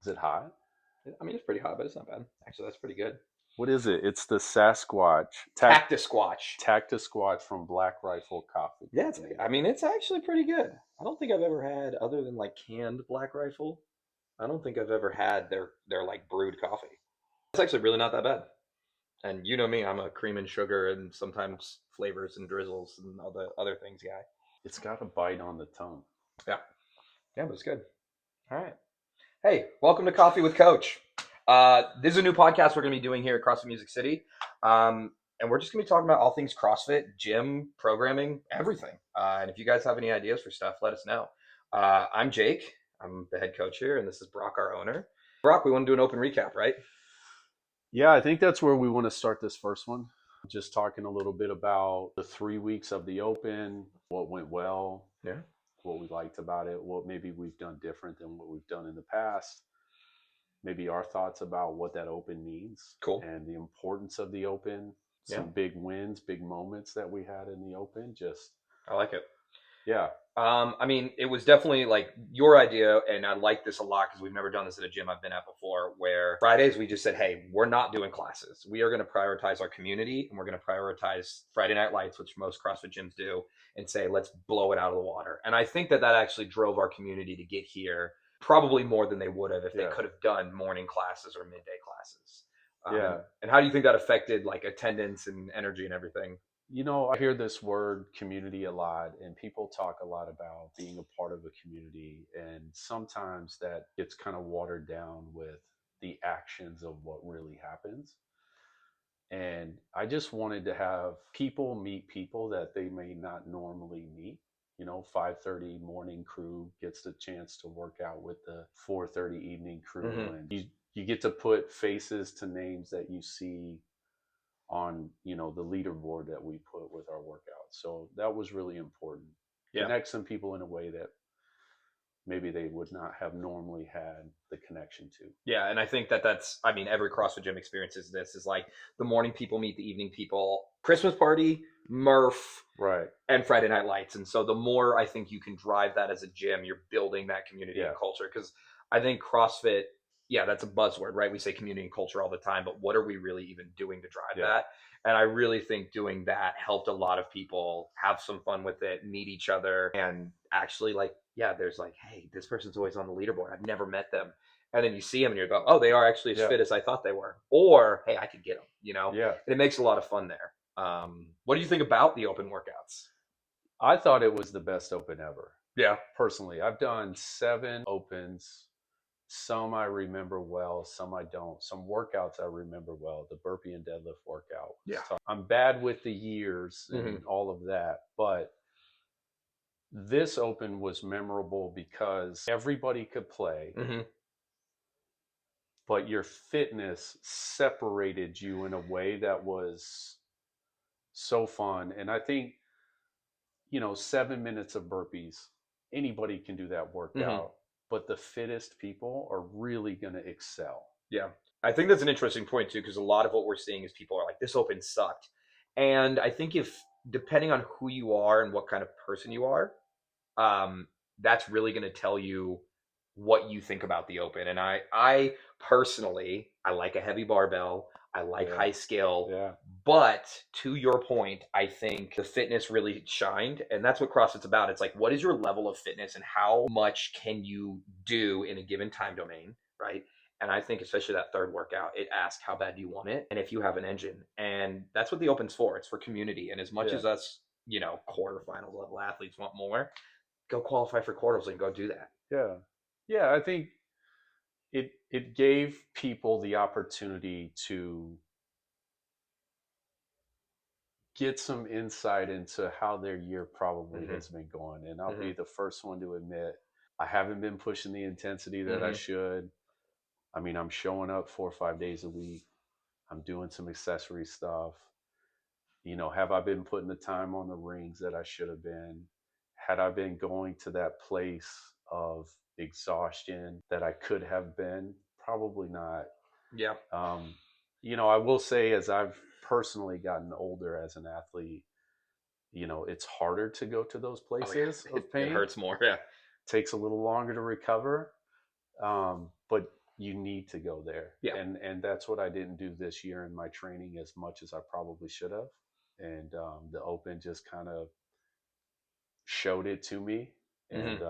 Is it hot? I mean, it's pretty hot, but it's not bad. Actually, that's pretty good. What is it? It's the Sasquatch. Cactus squash. Cactus Squatch from Black Rifle Coffee Yeah, Company. I mean, it's actually pretty good. I don't think I've ever had, other than like canned Black Rifle, I don't think I've ever had their like brewed coffee. It's actually really not that bad. And you know me, I'm a cream and sugar and sometimes flavors and drizzles and all the other things guy. It's got a bite on the tongue. Yeah, yeah, but it's good. All right. Hey, welcome to Coffee with Coach. This is a new podcast we're going to be doing here at CrossFit Music City. And we're just going to be talking about all things CrossFit, gym, programming, everything. And if you guys have any ideas for stuff, let us know. I'm Jake. I'm the head coach here, and this is Brock, our owner. Brock, we want to do an open recap, right? Yeah, I think that's where we want to start this first one. Just talking a little bit about the 3 weeks of the Open, what went well, Yeah. what we liked about it, what maybe we've done different than what we've done in the past, maybe our thoughts about what that Open means Cool. and the importance of the Open, Yeah. some big wins, big moments that we had in the Open. Just, I like it. yeah. I mean, it was definitely like your idea, and I like this a lot because we've never done this at a gym I've been at before, where Fridays we just said, hey, we're not doing classes. We are going to prioritize our community, and we're going to prioritize Friday Night Lights, which most CrossFit gyms do, and say, let's blow it out of the water. And I think that actually drove our community to get here probably more than they would have if they could have done morning classes or midday classes. Yeah. And how do you think that affected like attendance and energy and everything? You know, I hear this word community a lot, and people talk a lot about being a part of a community. And sometimes that gets kind of watered down with the actions of what really happens. And I just wanted to have people meet people that they may not normally meet. You know, 5:30 morning crew gets the chance to work out with the 4:30 evening crew, Mm-hmm. and you get to put faces to names that you see on, you know, the leaderboard that we put with our workouts. So that was really important. Yeah. Connect some people in a way that maybe they would not have normally had the connection to. Yeah, and I think that's, I mean, every CrossFit gym experiences this is like the morning people meet the evening people, Christmas party, Murph, Right. and Friday Night Lights. And so the more I think you can drive that as a gym, you're building that community and culture. Because I think CrossFit, yeah, that's a buzzword, right? We say community and culture all the time, but what are we really even doing to drive that? And I really think doing that helped a lot of people have some fun with it, meet each other, and actually like, yeah, there's like, hey, this person's always on the leaderboard. I've never met them. And then you see them and you go, oh, they are actually as fit as I thought they were. Or, hey, I could get them, you know? Yeah. And it makes a lot of fun there. What do you think about the open workouts? I thought it was the best Open ever. Yeah. Personally, I've done 7 Opens. Some I remember well, some I don't. Some workouts I remember well. The burpee and deadlift workout. Yeah. I'm bad with the years and all of that, but this Open was memorable because everybody could play, but your fitness separated you in a way that was so fun. And I think, you know, 7 minutes of burpees, anybody can do that workout, but the fittest people are really going to excel. Yeah. I think that's an interesting point too, because a lot of what we're seeing is people are like, this Open sucked. And I think if, depending on who you are and what kind of person you are, that's really going to tell you what you think about the Open. And I personally, I like a heavy barbell. I like high skill. Yeah. But to your point, I think the fitness really shined. And that's what CrossFit's about. It's like, what is your level of fitness and how much can you do in a given time domain, right? And I think especially that third workout, it asks how bad do you want it and if you have an engine. And that's what the Open's for. It's for community. And as much as us, you know, quarterfinal level athletes want more, go qualify for quarters and go do that. Yeah. Yeah, I think it gave people the opportunity to get some insight into how their year probably has been going. And I'll be the first one to admit I haven't been pushing the intensity that I should. I mean, I'm showing up 4 or 5 days a week. I'm doing some accessory stuff. You know, have I been putting the time on the rings that I should have been? Had I been going to that place of exhaustion that I could have been? Probably not. Yeah. You know, I will say, as I've personally gotten older as an athlete, you know, it's harder to go to those places of pain. It hurts more. Yeah. Takes a little longer to recover. But you need to go there. Yeah. And that's what I didn't do this year in my training as much as I probably should have. And the Open just kind of showed it to me. Hmm. And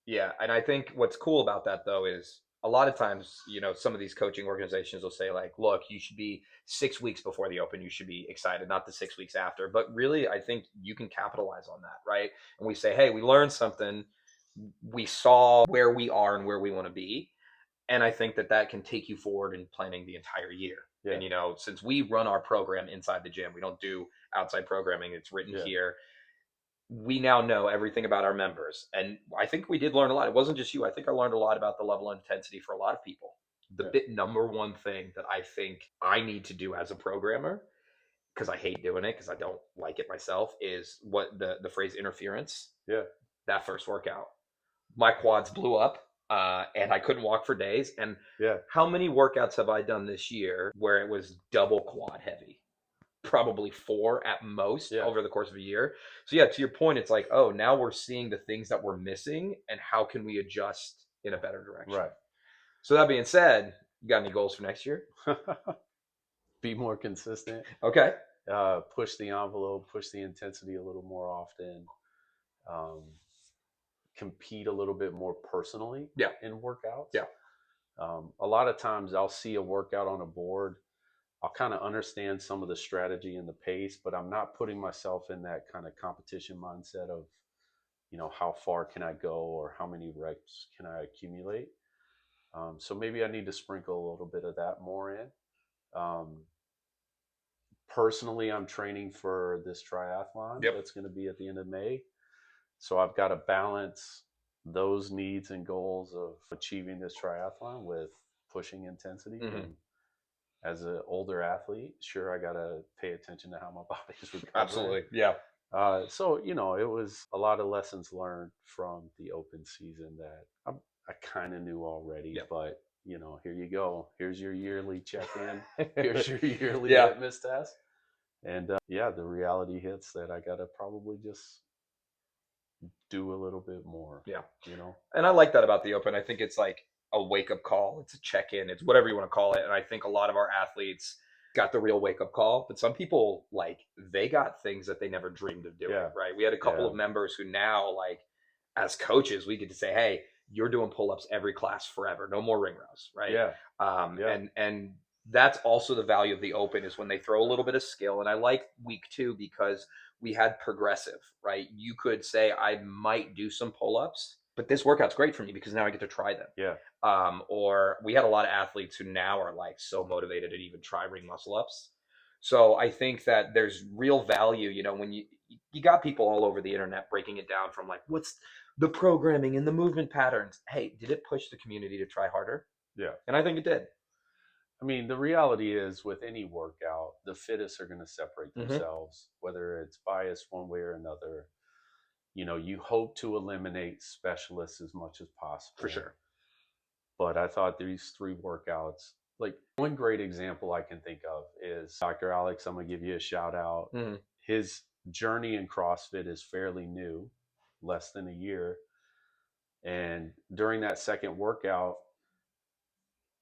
Yeah, and I think what's cool about that though is a lot of times, some of these coaching organizations will say like, look, you should be 6 weeks before the Open, you should be excited, not the 6 weeks after. But really, I think you can capitalize on that, right? And we say, hey, we learned something, we saw where we are and where we want to be, and I think that that can take you forward in planning the entire year. yeah, And since we run our program inside the gym, we don't do outside programming. It's written yeah, here. We now know everything about our members. And I think we did learn a lot. It wasn't just you. I think I learned a lot about the level of intensity for a lot of people. The yeah, number one thing that I think I need to do as a programmer, because I hate doing it, because I don't like it myself, is what the phrase interference. yeah, That first workout, my quads blew up, and I couldn't walk for days. And yeah, how many workouts have I done this year where it was double quad heavy? Probably 4 at most yeah, over the course of a year. So yeah, to your point, it's like, oh, now we're seeing the things that we're missing and how can we adjust in a better direction. right. So that being said, you got any goals for next year? Be more consistent. Okay. Push the envelope, push the intensity a little more often. Um, compete a little bit more personally Yeah. in workouts. Yeah. A lot of times I'll see a workout on a board. I'll kind of understand some of the strategy and the pace, but I'm not putting myself in that kind of competition mindset of, how far can I go or how many reps can I accumulate. So maybe I need to sprinkle a little bit of that more in. Um, Personally, I'm training for this triathlon Yep. that's going to be at the end of May. So I've got to balance those needs and goals of achieving this triathlon with pushing intensity. Mm-hmm. And as an older athlete, sure, I got to pay attention to how my body's recovering. Absolutely. Yeah. So, it was a lot of lessons learned from the Open season that I kind of knew already. Yep. But, here you go. Here's your yearly check-in. Here's your yearly Yeah. litmus test. And the reality hits that I got to probably just do a little bit more. Yeah. And I like that about the Open. I think it's like a wake-up call. It's a check-in. It's whatever you want to call it. And I think a lot of our athletes got the real wake-up call, but some people, like, they got things that they never dreamed of doing, right? We had a couple of members who now, like, as coaches, we get to say, hey, you're doing pull-ups every class forever. No more ring rows, right? Yeah. And that's also the value of the Open, is when they throw a little bit of skill. And I like week 2 because we had progressive, right? You could say, I might do some pull-ups, but this workout's great for me because now I get to try them. Yeah. Or we had a lot of athletes who now are like so motivated to even try ring muscle ups. So I think that there's real value, when you got people all over the internet breaking it down from like, what's the programming and the movement patterns? Hey, did it push the community to try harder? Yeah. And I think it did. I mean, the reality is with any workout, the fittest are going to separate themselves, whether it's biased one way or another. You hope to eliminate specialists as much as possible. For sure. But I thought these 3 workouts, like one great example I can think of is Dr. Alex. I'm going to give you a shout out. His journey in CrossFit is fairly new, less than a year. And during that second workout,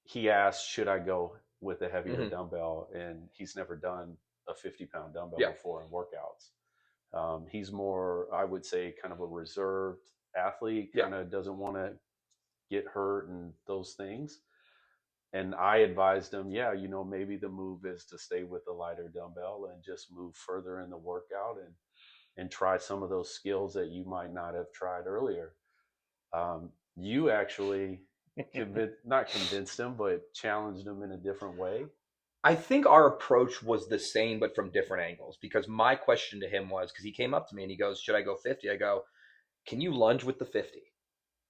he asked, should I go with a heavier dumbbell? And he's never done a 50-pound dumbbell before in workouts. He's more, I would say, kind of a reserved athlete, kind of doesn't want to get hurt and those things. And I advised him, maybe the move is to stay with the lighter dumbbell and just move further in the workout and try some of those skills that you might not have tried earlier. You actually not convinced him, but challenged him in a different way. I think our approach was the same, but from different angles, because my question to him was, because he came up to me and he goes, should I go 50? I go, can you lunge with the 50?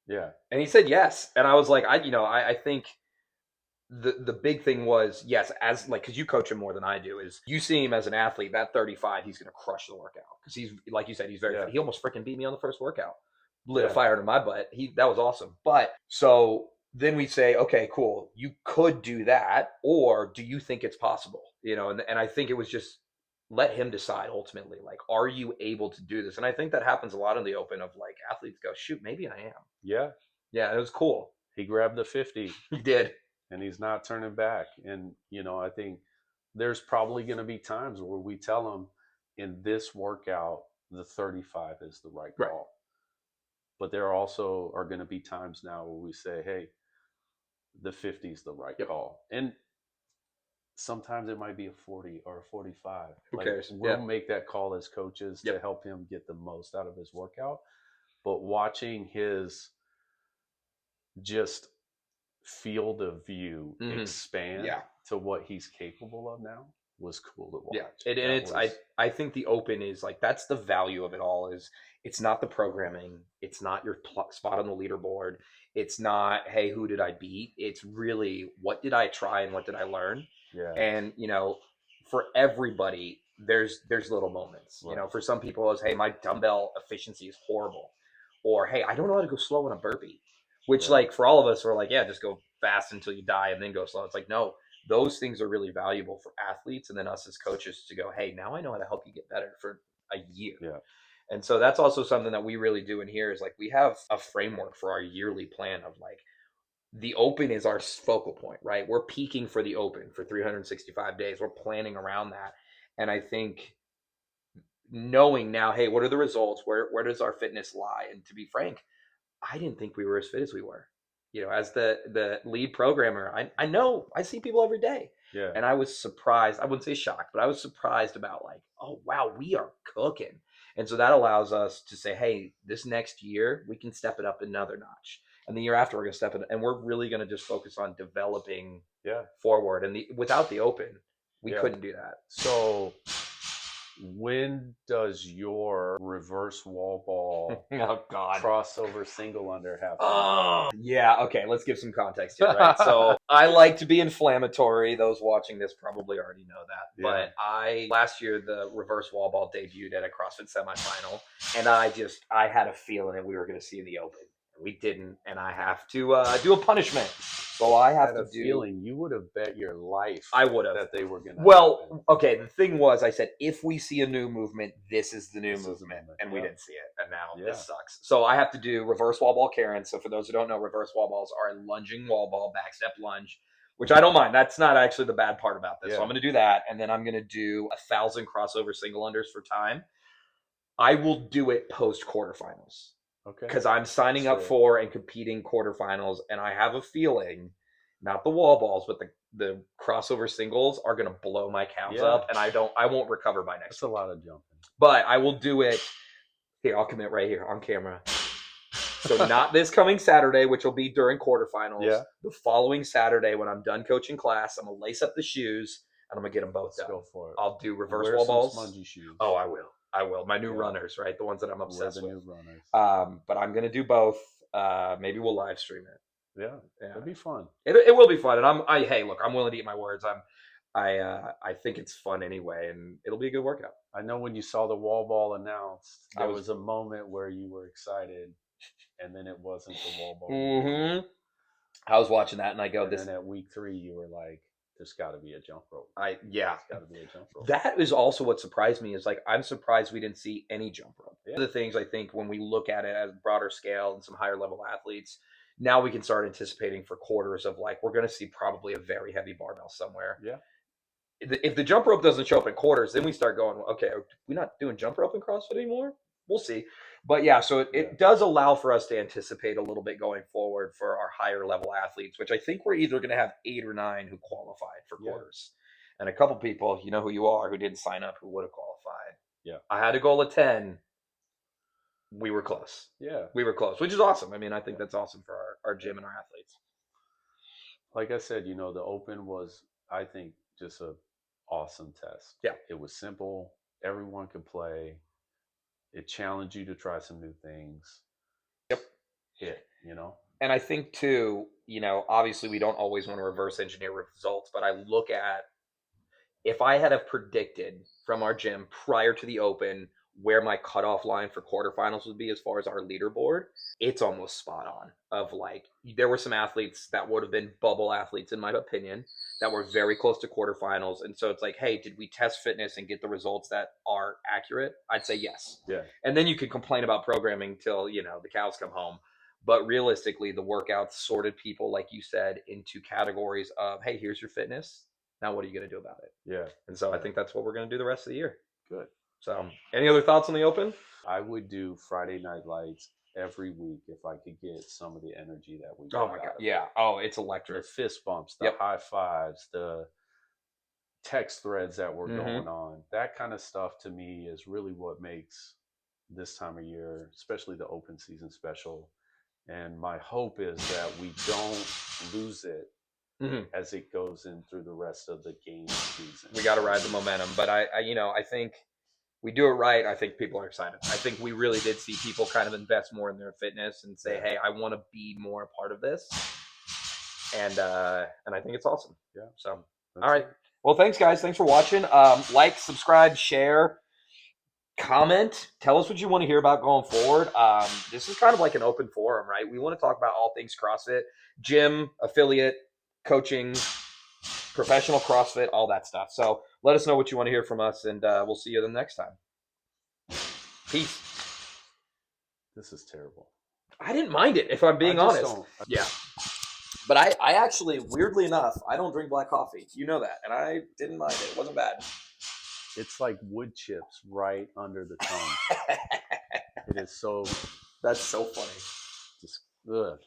Yeah. And he said yes. And I was like, I think the big thing was, yes, as like, because you coach him more than I do, is you see him as an athlete, that 35, he's going to crush the workout. Because he's, like you said, he's very, he almost freaking beat me on the first workout. Lit a fire under my butt. That was awesome. But so then we say, okay, cool, you could do that, or do you think it's possible? And I think it was just let him decide ultimately, like, are you able to do this? And I think that happens a lot in the Open, of like, athletes go, shoot, maybe I am. Yeah. Yeah, it was cool. he grabbed the 50 He did. and he's not turning back. And, I think there's probably going to be times where we tell him in this workout, the 35 is the right Right. call. But there also are going to be times now where we say, hey, the 50 is the right call. And sometimes it might be a 40 or a 45. Who Like, cares? we'll make that call as coaches to help him get the most out of his workout. But watching his just field of view expand to what he's capable of now was cool to watch. Yeah, and it's I think the open is like, that's the value of it all. Is it's not the programming, it's not your spot on the leaderboard, it's not, hey, who did I beat? It's really, what did I try and what did I learn? Yeah. And for everybody, there's little moments. Right. For some people, it's, hey, my dumbbell efficiency is horrible, or hey, I don't know how to go slow on a burpee. Which, like, for all of us, we're like, yeah, just go fast until you die and then go slow. It's like, no, those things are really valuable for athletes and then us as coaches to go, hey, now I know how to help you get better for a year. Yeah. And so that's also something that we really do in here, is like, we have a framework for our yearly plan of like, the open is our focal point, right? We're peaking for the open for 365 days. We're planning around that. And I think knowing now, hey, what are the results? Where does our fitness lie? And to be frank, I didn't think we were as fit as we were. As the lead programmer, I know I see people every day. Yeah. And I was surprised. I wouldn't say shocked, but I was surprised about like, oh, wow, we are cooking. And so that allows us to say, hey, this next year, we can step it up another notch. And the year after, we're going to step it. And we're really going to just focus on developing forward. And without the open, we couldn't do that. So when does your reverse wall ball crossover single under happen? Oh, yeah. Okay, let's give some context here, right? So I like to be inflammatory. Those watching this probably already know that. Yeah. But last year, the reverse wall ball debuted at a CrossFit semifinal, and I had a feeling that we were going to see the open. We didn't, and I have to do a punishment. So I have to feeling you would have bet your life. I would have that they were going to. Well, okay. The thing was, I said, if we see a new movement, this is the new movement, and we didn't see it, and now this sucks. So I have to do reverse wall ball Karen. So for those who don't know, reverse wall balls are a lunging wall ball back step lunge, which I don't mind. That's not actually the bad part about this. So I'm going to do that, and then I'm going to do 1,000 crossover single unders for time. I will do it post quarterfinals. Okay. Because I'm signing up for and competing quarterfinals, and I have a feeling, not the wall balls, but the crossover singles are going to blow my calves up, and I won't recover by next week. That's a lot of jumping. But I will do it. Here, I'll commit right here on camera. So not this coming Saturday, which will be during quarterfinals. Yeah. The following Saturday, when I'm done coaching class, I'm going to lace up the shoes, and I'm going to get them both done. Go for it. I'll do reverse wall balls. Spongy shoes. Oh, I will. My new runners, right? The ones that I'm obsessed with. New runners. But I'm gonna do both. Maybe we'll live stream it. Yeah. It'll be fun. It will be fun, and hey, look, I'm willing to eat my words. I think it's fun anyway, and it'll be a good workout. I know when you saw the wall ball announced, there was a moment where you were excited, and then it wasn't the wall ball. Mm-hmm. I was watching that, and I go, and then at week 3, you were like, there's got to be a jump rope. There's got to be a jump rope. That is also what surprised me, is like, I'm surprised we didn't see any jump rope. One of the things I think when we look at it as a broader scale and some higher level athletes, now we can start anticipating for quarters of like, we're going to see probably a very heavy barbell somewhere. Yeah. If the jump rope doesn't show up in quarters, then we start going, okay, are we not doing jump rope in CrossFit anymore? We'll see. But yeah, so it does allow for us to anticipate a little bit going forward for our higher level athletes, which I think we're either going to have 8 or 9 who qualified for quarters. And a couple people, you know who you are, who didn't sign up, who would have qualified. Yeah. I had a goal of 10. We were close. Yeah. We were close, which is awesome. I mean, I think that's awesome for our gym and our athletes. Like I said, the open was, I think, just a awesome test. Yeah. It was simple. Everyone could play. It challenged you to try some new things. Yep. And I think too, obviously we don't always want to reverse engineer results, but I look at, if I had have predicted from our gym prior to the open where my cutoff line for quarterfinals would be as far as our leaderboard, it's almost spot on. Of like, there were some athletes that would have been bubble athletes, in my opinion, that were very close to quarterfinals. And so it's like, hey, did we test fitness and get the results that are accurate? I'd say yes. Yeah. And then you could complain about programming till, the cows come home. But realistically, the workouts sorted people, like you said, into categories of, hey, here's your fitness. Now what are you going to do about it? Yeah. And so I think that's what we're going to do the rest of the year. Good. So any other thoughts on the open? I would do Friday Night Lights every week if I could get some of the energy that we Oh got my God. out of Yeah. it. Oh, it's The electric. fist bumps, the Yep. high fives, the text threads that were Mhm. going on. That kind of stuff to me is really what makes this time of year, especially the open season, special. And my hope is that we don't lose it Mhm. as it goes in through the rest of the game season. We got to ride the momentum. But I think we do it right. I think people are excited. I think we really did see people kind of invest more in their fitness and say, hey, I want to be more a part of this. And I think it's awesome. Yeah. So, That's all right. it. Well, thanks, guys. Thanks for watching. Like, subscribe, share, comment. Tell us what you want to hear about going forward. This is kind of like an open forum, right? We want to talk about all things CrossFit, gym, affiliate, coaching, professional CrossFit, all that stuff. So let us know what you want to hear from us, and we'll see you the next time. Peace. This is terrible. I didn't mind it, if I'm being honest. Yeah. But I actually, weirdly enough, I don't drink black coffee. You know that. And I didn't mind it. It wasn't bad. It's like wood chips right under the tongue. It is so. That's so funny. Just, ugh.